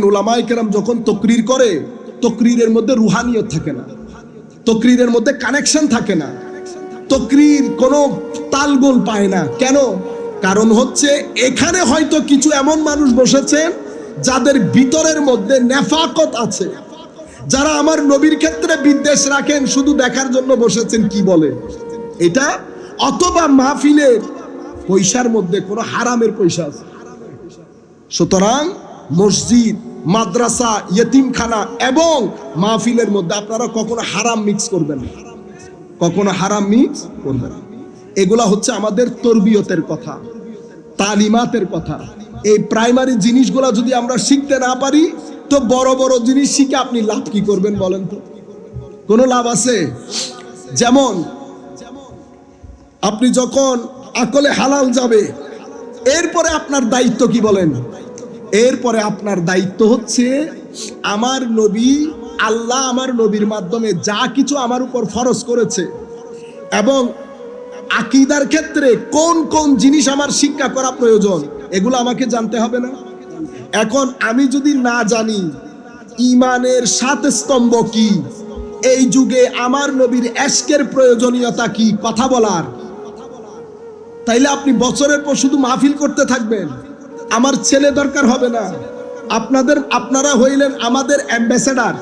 দেখবেন উলামায়ে কেরাম যখন তাকরীর করে, তাকরীরের মধ্যে রুহানিয়ত থাকে না, তাকরীরের মধ্যে কানেকশন থাকে না, তাকরীর কোনো তালগোল পায় না। কেন? কারণ হচ্ছে এখানে হয়তো কিছু এমন মানুষ বসেছেন যাদের ভিতরের মধ্যে নেফাকত আছে, যারা আমার নবীর ক্ষেত্রে বিদ্বেষ রাখেন, শুধু দেখার জন্য বসেছেন কি বলে এটা, অথবা মাহফিলের পয়সার মধ্যে কোনো হারামের পয়সা আছে। সুতরাং মসজিদ, মাদ্রাসা, ইয়েতিমখানা এবং মাহফিলের মধ্যে আপনারা কখনো হারাম মিক্স করবেন না, কখনো হারাম মিক্স করবেন না। এগুলা হচ্ছে আমাদের তরবিয়তের কথা, তালিমাতের কথা। এই প্রাইমারি জিনিসগুলা যদি আমরা শিখতে না পারি, তো বড় বড় জিনিস শিখে আপনি লাভ কি করবেন বলেন তো? কোনো লাভ আছে? যেমন আপনি যখন আকলে হালাল যাবে, এরপরে আপনার দায়িত্ব কি বলেন? এরপরে আপনার দায়িত্ব হচ্ছে আমার নবী, আল্লাহ আমার নবীর মাধ্যমে যা কিছু আমার উপর ফরজ করেছে এবং আকীদার ক্ষেত্রে কোন কোন জিনিস আমার শিক্ষা করা প্রয়োজন, এগুলো আমাকে জানতে হবে না? এখন আমি যদি না জানি ঈমানের 7 স্তম্ভ কি, এই যুগে আমার নবীর এশকের প্রয়োজনীয়তা কি কথা বলার, তাইলে আপনি বছরের পর শুধু মাহফিল করতে থাকবেন, আমার ছেলে দরকার হবে না। আপনারা হইলেন আমাদের অ্যাম্বাসেডর,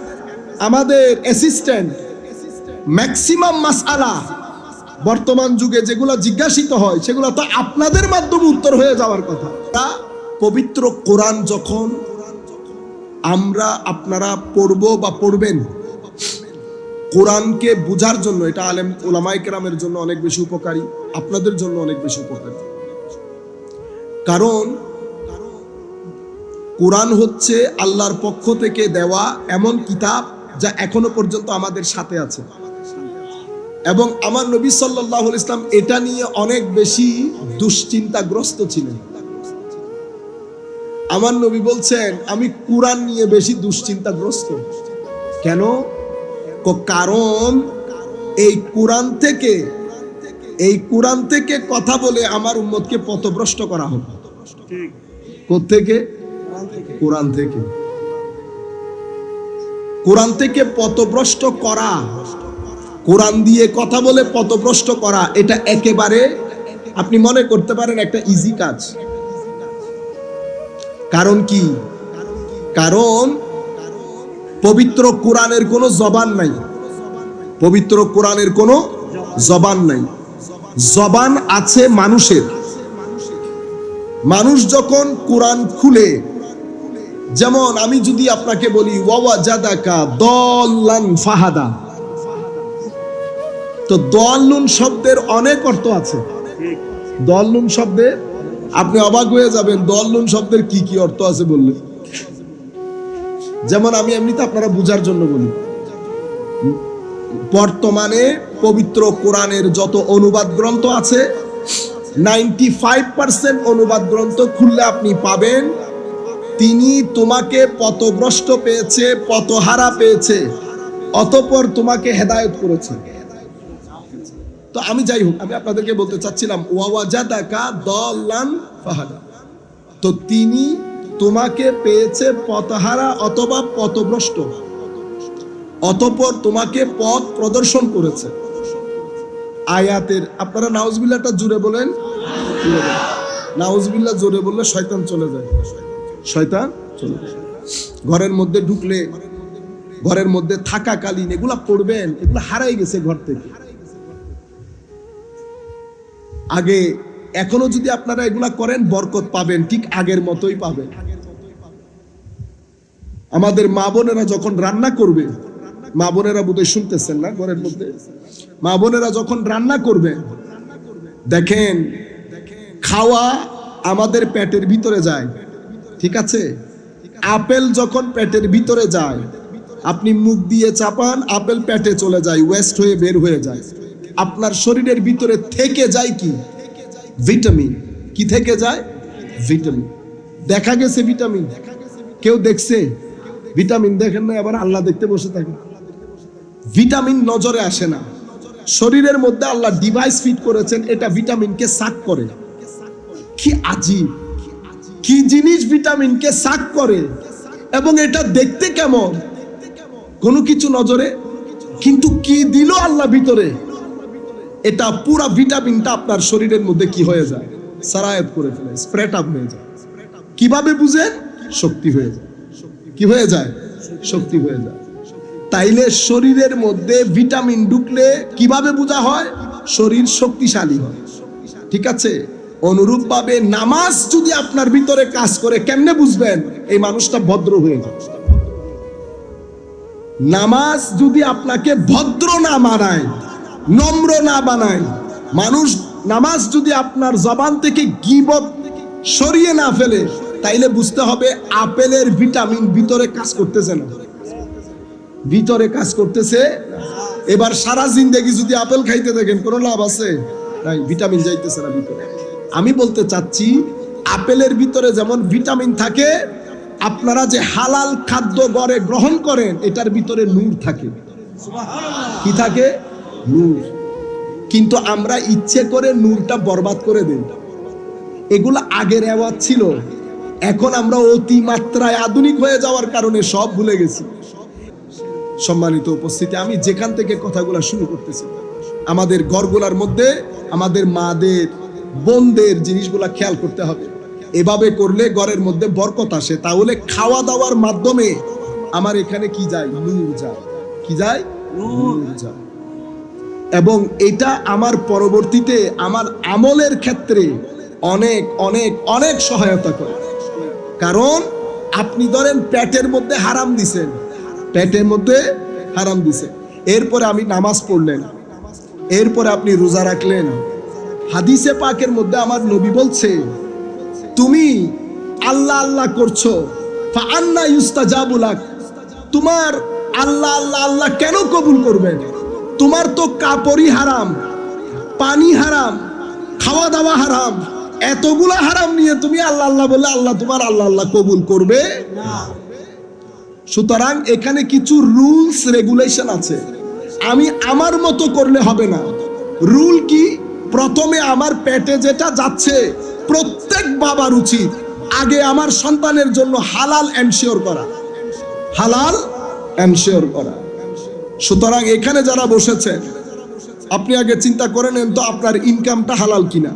আমাদের অ্যাসিস্ট্যান্ট। ম্যাক্সিমাম মাসআলা বর্তমান যুগে যেগুলো জিজ্ঞাসিত হয়, সেগুলো তো আপনাদের মাধ্যমে উত্তর হয়ে যাওয়ার কথা। পবিত্র কোরআন যখন আপনারা পড়বো বা পড়বেন, কোরআনকে বোঝার জন্য এটা আলেম উলামায়ে কেরামের জন্য অনেক বেশি উপকারী, আপনাদের জন্য অনেক বেশি উপকারী। কারণ কোরআন হচ্ছে আল্লাহর পক্ষ থেকে দেওয়া এমন কিতাব যা এখনো পর্যন্ত আমাদের সাথে আছে, এবং আমার নবী সাল্লাল্লাহু আলাইহি ওয়াসাল্লাম এটা নিয়ে অনেক বেশি দুশ্চিন্তাগ্রস্ত ছিলেন। আমার নবী বলছেন আমি কোরআন নিয়ে বেশি দুশ্চিন্তাগ্রস্ত। কেন? কারণ এই কোরআন থেকে কথা বলে আমার উম্মতকে পথভ্রষ্ট করা হবে। কোত্থেকে? কোরআন থেকে পথভ্রষ্ট করা, কোরআন দিয়ে কথা বলে পথভ্রষ্ট করা, এটা একেবারে আপনি মনে করতে পারেন একটা ইজি কাজ। কারণ কি? কারণ পবিত্র কোরআনের কোনো জবান নাই, পবিত্র কোরআনের কোনো জবান নাই। জবান আছে মানুষের। মানুষ যখন কোরআন খুলে, যেমন আমি যদি আপনাকে বলি ওয়াওয়াজাদাকা দাল্লান ফাহাদা, তো দাল্লুন শব্দের অনেক অর্থ আছে। দাল্লুন শব্দে আপনি অবাক হয়ে যাবেন, দাল্লুন শব্দের কি কি অর্থ আছে বললে। যেমন আমি এমনিতে আপনারা বুঝার জন্য বলি, বর্তমানে পবিত্র কোরআনের যত অনুবাদ গ্রন্থ আছে 95% অনুবাদ গ্রন্থ খুললে আপনি পাবেন তিনি তোমাকে পথভ্রষ্ট পেয়েছে, পথহারা পেয়েছে, অতঃপর তোমাকে হেদায়েত করেছে। তো আমি যাই হোক, আমি আপনাদেরকে বলতে চাচ্ছিলাম ওয়াওয়াজাদাকা দাল্লান ফাহাদা, তো তিনি তোমাকে পেয়েছে পথহারা অথবা পথভ্রষ্ট, অতঃপর তোমাকে পথ প্রদর্শন করেছে। আয়াতের আপনারা নাউজুবিল্লাহটা জোরে বলেন, নাউজুবিল্লাহ জোরে বললে শয়তান চলে যায়, শয়তান চলে যায়। ঘরের মধ্যে ঢুকলে, ঘরের মধ্যে থাকাকালীন এগুলা পড়বেন, এগুলা হারাই গেছে ঘর থেকে। আগে এখনো যদি আপনারা এগুলা করেন বরকত পাবেন, ঠিক আগের মতোই পাবেন। আমাদের মা বোনেরা যখন রান্না করবে, মা বোনেরা বোধহয় শুনতেছেন না ঘরের মধ্যে, মা বোনেরা যখন রান্না করবে দেখেন খাওয়া আমাদের পেটের ভিতরে যায়, ঠিক আছে? আপেল যখন পেটের ভিতরে যায়, আপনি মুখ দিয়ে চাপান, আপেল পেটে চলে যায়, ওয়েস্ট হয়ে বের হয়ে যায়। আপনার শরীরের ভিতরে থেকে যায় কি? ভিটামিন। কি থেকে যায়? ভিটামিন। দেখা গেছে ভিটামিন? কেউ দেখছে? ভিটামিন দেখেন না, আবার আল্লাহ দেখতে বসে থাকে। ভিটামিন নজরে আসে না। শরীরের মধ্যে আল্লাহ ডিভাইস ফিট করেছেন, এটা ভিটামিনকে সাক করে। কি আজীব, কি জিনিস ভিটামিনকে সাক করে। এবং এটা দেখতে কেমন, কোনো কিছু নজরে, কিন্তু কি দিল আল্লাহ ভিতরে, এটা পুরা ভিটামিনটা আপনার শরীরের মধ্যে কি হয়ে যায়, সারায়াত করে ফেলে, স্প্রেড আপ হয়ে যায়। কিভাবে বুঝেন? শক্তি হয়ে যায়। কি হয়ে যায়? শক্তি হয়ে যায়। তাইলে শরীরের মধ্যে ভিটামিন ঢুকলে কিভাবে বোঝা হয়? শরীর শক্তিশালী হয়। ঠিক আছে? অনুরূপ ভাবে নামাজ যদি আপনার ভিতরে কাজ করে, কেমনে বুঝবেন এই মানুষটা ভদ্র হয়ে যায়? নামাজ যদি আপনাকে ভদ্র না বানায়, নম্র না বানায়, মানুষ নামাজ যদি আপনার জবান থেকে গীবত সরিয়ে না ফেলে, তাইলে বুঝতে হবে আপেলের ভিটামিন ভিতরে কাজ করতেছে না, ভিতরে কাজ করতেছে। এবার সারা জিন্দেগি যদি আপেল খাইতে থাকেন, কোনো লাভ আছে? নাই, ভিটামিন যাইতেছে না ভিতরে। আমি বলতে চাচ্ছি, আপেলের ভিতরে যেমন ভিটামিন থাকে, আপনারা যে হালাল খাদ্য গড়ে গ্রহণ করেন, এটার ভিতরে নূর থাকে। কি থাকে? নূর। কিন্তু আমরা ইচ্ছে করে নূরটা বরবাদ করে দিই। এগুলো আগের রেওয়াজ ছিল, এখন আমরা অতিমাত্রায় আধুনিক হয়ে যাওয়ার কারণে সব ভুলে গেছি। সম্মানিত উপস্থিতি, আমি যেখান থেকে কথাগুলো শুরু করতেছি, আমাদের ঘরগুলোর মধ্যে আমাদের মাদের, বোনদের জিনিসগুলা খেয়াল করতে হবে। এভাবে করলে ঘরের মধ্যে বরকত আসে। তাহলে খাওয়া দাওয়ার মাধ্যমে আমার এখানে কি যায়? নূর যায়। কি যায়? নূর যায়। এবং এটা আমার পরবর্তীতে আমার আমলের ক্ষেত্রে অনেক অনেক অনেক সহায়তা করে। কারণ আপনি ধরেন পেটের মধ্যে হারাম দিছেন, পেটের মধ্যে হারাম দিছেন, এরপরে আমি নামাজ পড়লেন, এরপরে আপনি রোজা রাখলেন। হাদিসে পাকের মধ্যে আমার নবী বলছে, তুমি আল্লাহ আল্লাহ করছো, ফাআন্না ইউস্তাজাবু লাক, তোমার আল্লাহ আল্লাহ আল্লাহ কেন কবুল করবেন? তোমার তো কাপড়ই হারাম, পানি হারাম, খাওয়া দাওয়া হারাম, এতগুলা হারাম নিয়ে তুমি আল্লাহ আল্লাহ বললে আল্লাহ তোমার আল্লাহ আল্লাহ কবুল করবে না। সুতরাং এখানে কিছু রুলস রেগুলেশন আছে। আমি আমার মতো করলে হবে না। রুল কি? প্রথমে আমার পেটে যেটা যাচ্ছে, প্রত্যেক বাবার উচিত আগে আমার সন্তানের জন্য হালাল এনশিওর করা, হালাল এনশিওর করা। সুতরাং এখানে যারা বসেছেন, আপনি আগে চিন্তা করে নেন তো আপনার ইনকামটা হালাল কিনা।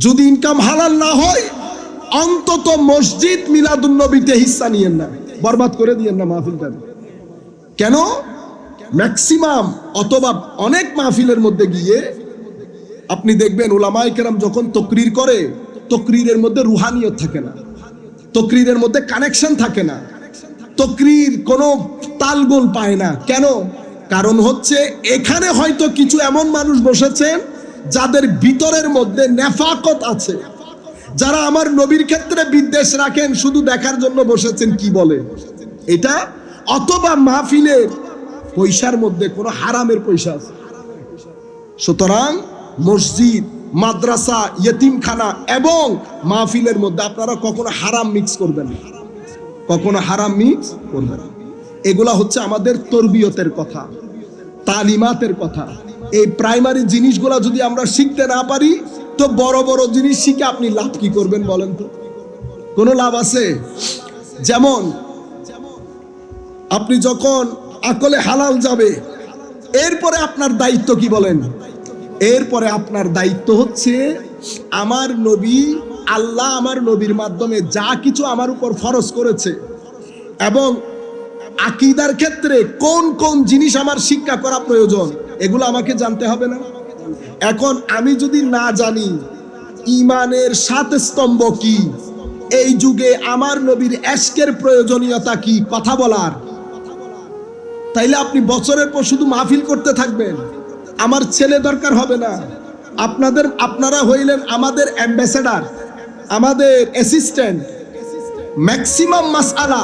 যদি ইনকাম হালাল না হয়, অন্তত মসজিদ মিলাদুন নবীতে হিস্সা নিয়েন না, বরবাদ করে দিয়েন না মাহফিলটা। কেন? ম্যাক্সিমাম অথবা অনেক মাহফিলের মধ্যে গিয়ে আপনি দেখবেন উলামায়ে কেরাম যখন তকরির করে, তকরিরের মধ্যে রুহানিয়ত থাকে না, তকরিরের মধ্যে কানেকশন থাকে না, তকরির কোনো তালগোল পায় না। কেন? কারণ হচ্ছে এখানে হয়তো কিছু এমন মানুষ বসেছেন যাদের ভিতরের মধ্যে নেফাকত আছে, যারা আমার নবীর ক্ষেত্রে বিদ্বেষ রাখেন, শুধু দেখার জন্য বসেছেন কি বলে এটা। অথবা মাহফিলের পয়সার মধ্যে কোনো হারামের পয়সা আছে। সুতরাং মসজিদ, মাদ্রাসা, ইয়েতিমখানা এবং মাহফিলের মধ্যে আপনারা কখনো হারাম মিক্স করবেন না, কখনো হারাম মিক্স করবেন না। এগুলা হচ্ছে আমাদের তরবিয়তের কথা, তালিমাতের কথা। এই প্রাইমারি জিনিসগুলা যদি আমরা শিখতে না পারি, তো বড় বড় জিনিস শিখে আপনি লাভ কি করবেন বলেন তো? কোনো লাভ আছে? যেমন আপনি যখন আকলে হালাল যাবে, এরপরে আপনার দায়িত্ব কি বলেন? এরপরে আপনার দায়িত্ব হচ্ছে আমার নবী, আল্লাহ আমার নবীর মাধ্যমে যা কিছু আমার উপর ফরজ করেছে, এবং আকীদার ক্ষেত্রে কোন কোন জিনিস আমার শিক্ষা করা প্রয়োজন, এগুলো আমাকে জানতে হবে না? এখন আমি যদি না জানি ঈমানের 7 স্তম্ভ কি, এই যুগে আমার নবীর এশকের প্রয়োজনীয়তা কি কথা বলার, তাইলে আপনি বছরের পর শুধু মাহফিল করতে থাকবেন, আমার ছেলে দরকার হবে না। আপনারা হইলেন আমাদের অ্যাম্বাসেডর, আমাদের অ্যাসিস্ট্যান্ট। ম্যাক্সিমাম মাসআলা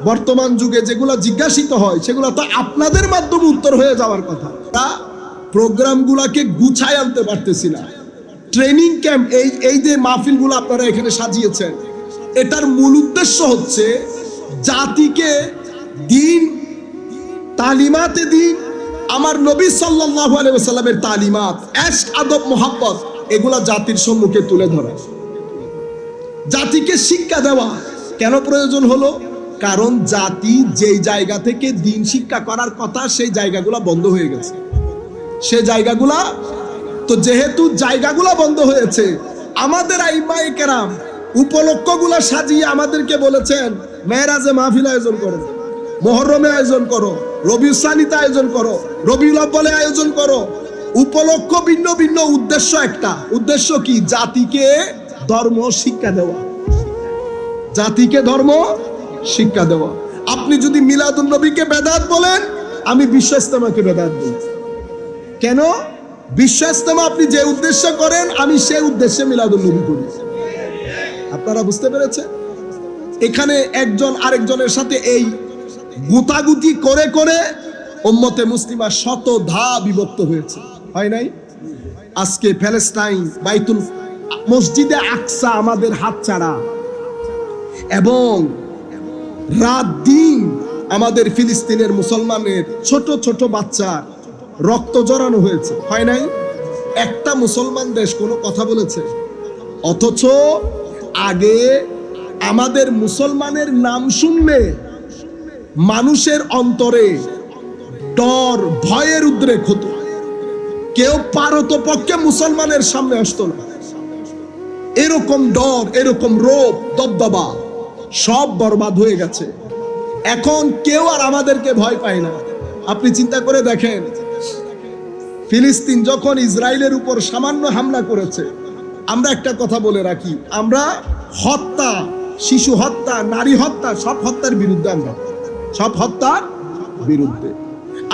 বর্তমান যুগে যেগুলো জিজ্ঞাসিত হয়, সেগুলো তো আপনাদের মাধ্যমে উত্তর হয়ে যাওয়ার কথা। তা প্রোগ্রামগুলোকে গুছায় আনতে পারতেছি না। ট্রেনিং ক্যাম্প, এই যে মাহফিলগুলো আপনারা এখানে সাজিয়েছেন, এটার মূল উদ্দেশ্য হচ্ছে জাতিকে দিন, তালিমাতে দিন, আমার নবী সাল্লাল্লাহু আলাইহি ওয়াসাল্লামের তালিমাত, ইশক, আদব, মোহাব্বত, এগুলা জাতির সম্মুখে তুলে ধরা, জাতিকে শিক্ষা দেওয়া। কেন প্রয়োজন হলো? কারণ জাতি যেই জায়গা থেকে দিন শিক্ষা করার কথা সেই জায়গাগুলো বন্ধ হয়ে গেছে। সে জায়গাগুলা তো যেহেতু জায়গাগুলো বন্ধ হয়েছে, আমাদের আইমায়ে কেরাম উপলক্ষগুলো সাজিয়ে আমাদেরকে বলেছেন মেরাজে মাহফিল আয়োজন করো, মুহররমে আয়োজন করো, রবিউল সানিতে আয়োজন করো, রবিউল আউয়ালে আয়োজন করো। উপলক্ষ ভিন্ন ভিন্ন, উদ্দেশ্য একটা। উদ্দেশ্য কি? জাতিকে ধর্ম শিক্ষা দেওয়া, জাতিকে ধর্ম শিক্ষা দেওয়া। আপনি যদি মিলাদুন নবীকে বেদাত বলেন, আমি বিশ্ব ইস্তেমাকে বেদাত বলি। কেন? বিশ্ব ইস্তেমা আপনি যে উদ্দেশ্য করেন, আমি সেই উদ্দেশ্যে মিলাদুন নবী করি। আপনারা বুঝতে পেরেছেন? এখানে একজন আরেকজনের সাথে এই গুতাগুতি করে করে উম্মতে মুসলিমা শতধা বিভক্ত হয়েছে, হয় নাই? আজকে প্যালেস্টাইন, বাইতুল মসজিদে আকসা আমাদের হাতছাড়া, এবং রাত দিন আমাদের ফিলিস্তিনের মুসলমানের ছোট ছোট বাচ্চা রক্ত জড়ানো হয়েছে, হয় নাই? একটা মুসলমান দেশ কোনো কথা বলেছে? অথচ আগে আমাদের মুসলমানের নাম শুনলে মানুষের অন্তরে ডর, ভয়ের উদ্রেক হতো। কেউ পারতপক্ষে মুসলমানের সামনে আসতো না। এরকম ডর, এরকম রোপ, দবদবা সব বরবাদ হয়ে গেছে। এখন কেউ আর আমাদেরকে ভয় পায় না। আপনি চিন্তা করে দেখেন, ফিলিস্তিন যখন ইসরায়েলের উপর সামান্য হামলা করেছে, আমরা একটা কথা বলে রাখি, আমরা হত্যা, শিশু হত্যা, নারী হত্যা, সব হত্যার বিরুদ্ধে, আমরা সব হত্যার বিরুদ্ধে।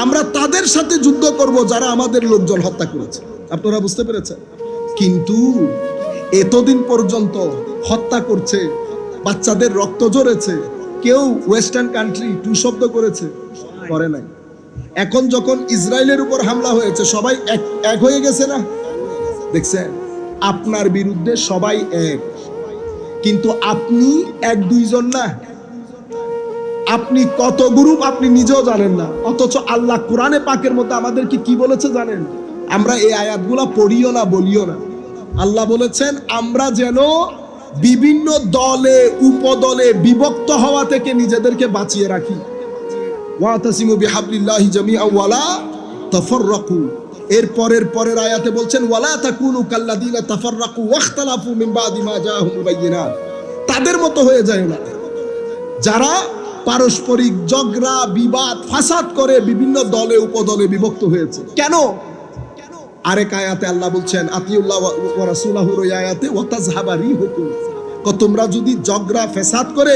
আমরা তাদের সাথে যুদ্ধ করব যারা আমাদের লোকজন হত্যা করেছে। আপনারা বুঝতে পেরেছেন? কিন্তু এতদিন পর্যন্ত হত্যা করছে, বাচ্চাদের রক্ত ঝরেছে, কেউ ওয়েস্টার্ন কান্ট্রি টু শব্দ করেছে? করে নাই। এখন যখন ইসরায়েলের উপর হামলা হয়েছে, সবাই এক হয়ে গেছে না? দেখছেন, আপনার বিরুদ্ধে সবাই এক, কিন্তু আপনি এক দুইজন না, আপনি কত গ্রুপ আপনি নিজেও জানেন না। অথচ আল্লাহ কোরআনে পাকের মধ্যে আমাদেরকে কি বলেছে জানেন? আমরা এই আয়াতগুলা পড়িও না, বলিও না। আল্লাহ বলেছেন আমরা যেন বিভিন্ন দলে উপদলে বিভক্ত হওয়া থেকে নিজেদেরকে বাঁচিয়ে রাখি। ওয়াতাসিমু বিহাবলিল্লাহি জামিআন ওয়ালা তাফাররাকু। এর পরের আয়াতে বলছেন ওয়ালা তাকুনু কাল্লাযিনা তাফাররাকু ওয়াখতালাফু মিন বাদি মা জাআহুমুল বায়িনাত। তাদের মতো হয়ে যায় না যারা পারস্পরিক ঝগড়া, বিবাদ, ফাসাদ করে বিভিন্ন দলে উপদলে বিভক্ত হয়েছে। কেন? আরেক আয়াতে আল্লাহ বলছেন আতিউল্লাহ ওয়া রাসূলাহুর আয়াতে ওয়াতাযহাবা রিহুকুম। তোমরা যদি ঝগড়া ফেসাদ করে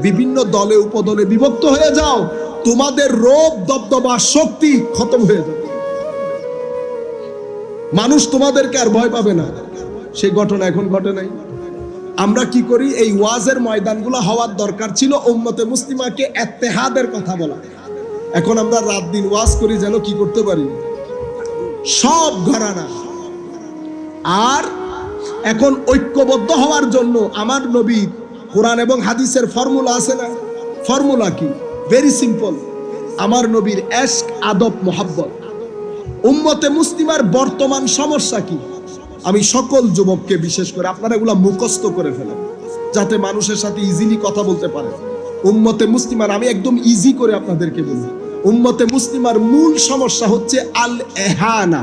বিভিন্ন দলে উপদলে বিভক্ত হয়ে যাও, তোমাদের রোব, দবদবা, শক্তি খতম হয়ে যাবে। মানুষ তোমাদেরকে আর ভয় পাবে না। সেই ঘটনা এখন ঘটে নাই। আমরা কি করি? এই ওয়াজের ময়দানগুলো হওয়ার দরকার ছিল উম্মতে মুসলিমাকে ইত্তেহাদের কথা বলা। এখন আমরা রাত দিন ওয়াজ করি যেন কি করতে পারি? সব ঘরানা। আর এখন ঐক্যবদ্ধ হওয়ার জন্য আমার নবীর কোরআন এবং হাদিসের ফর্মুলা আছে না? ফর্মুলা কি? Very simple. আমার নবীর এশক, আদব, মোহাব্বত। উম্মতে মুসলিমার বর্তমান সমস্যা কি? আমি সকল যুবককে বিশেষ করে আপনারা এগুলা মুখস্থ করে ফেলেন যাতে মানুষের সাথে ইজিলি কথা বলতে পারে। উম্মতে মুসলিমার, আমি একদম ইজি করে আপনাদেরকে বলি, উম্মতে মুসলিমার মূল সমস্যা হচ্ছে আল এহানা।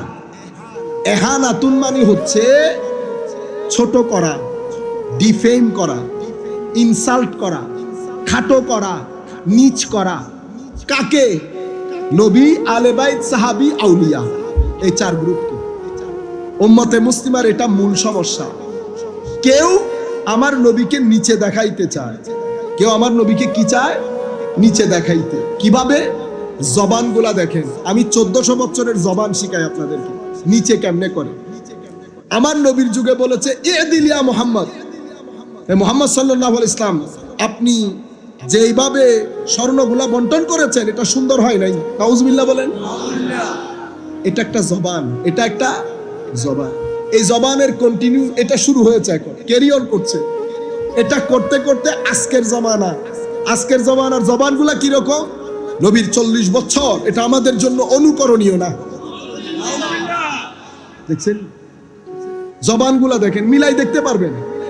এহানাতুন মানে হচ্ছে ছোট করা, ডিফেম করা, ইনসাল্ট করা, খাটো করা, নিচ করা। কাকে? নবী, আলে বাইত, সাহাবী, আউলিয়া, এই চার গ্রুপকে। উম্মতে মুসলিমার এটা মূল সমস্যা। কেউ আমার নবীকে নিচে দেখাইতে চায়, কেউ আমার নবীকে কি চায়? নিচে দেখাইতে। কিভাবে? জবানগুলা দেখেন। আমি 1400 বছরের জবান শিখাই আপনাদেরকে, নিচে কেমনে করে। আমার নবীর যুগে বলেছে ইদিল ইয়া মুহাম্মদ, মুহাম্মদ সাল্লাল্লাহু আলাইহি ইসলাম, আপনি যেইভাবে স্বর্ণগুলা বন্টন করেছেন এটা সুন্দর হয় নাই। নাউজুবিল্লাহ বলেন। এটা একটা জবান, এটা একটা জবান। এই জবানের কন্টিনিউ এটা শুরু হয়েছে, এখন ক্যারি অন করছে। এটা করতে করতে আজকের জমানার জবানগুলা কিরকম? নবীর 40 বছর, এটা আমাদের জন্য অনুকরণীয় না। দেখছেন জবানগুলা দেখেন, মিলাই দেখতে পারবেন।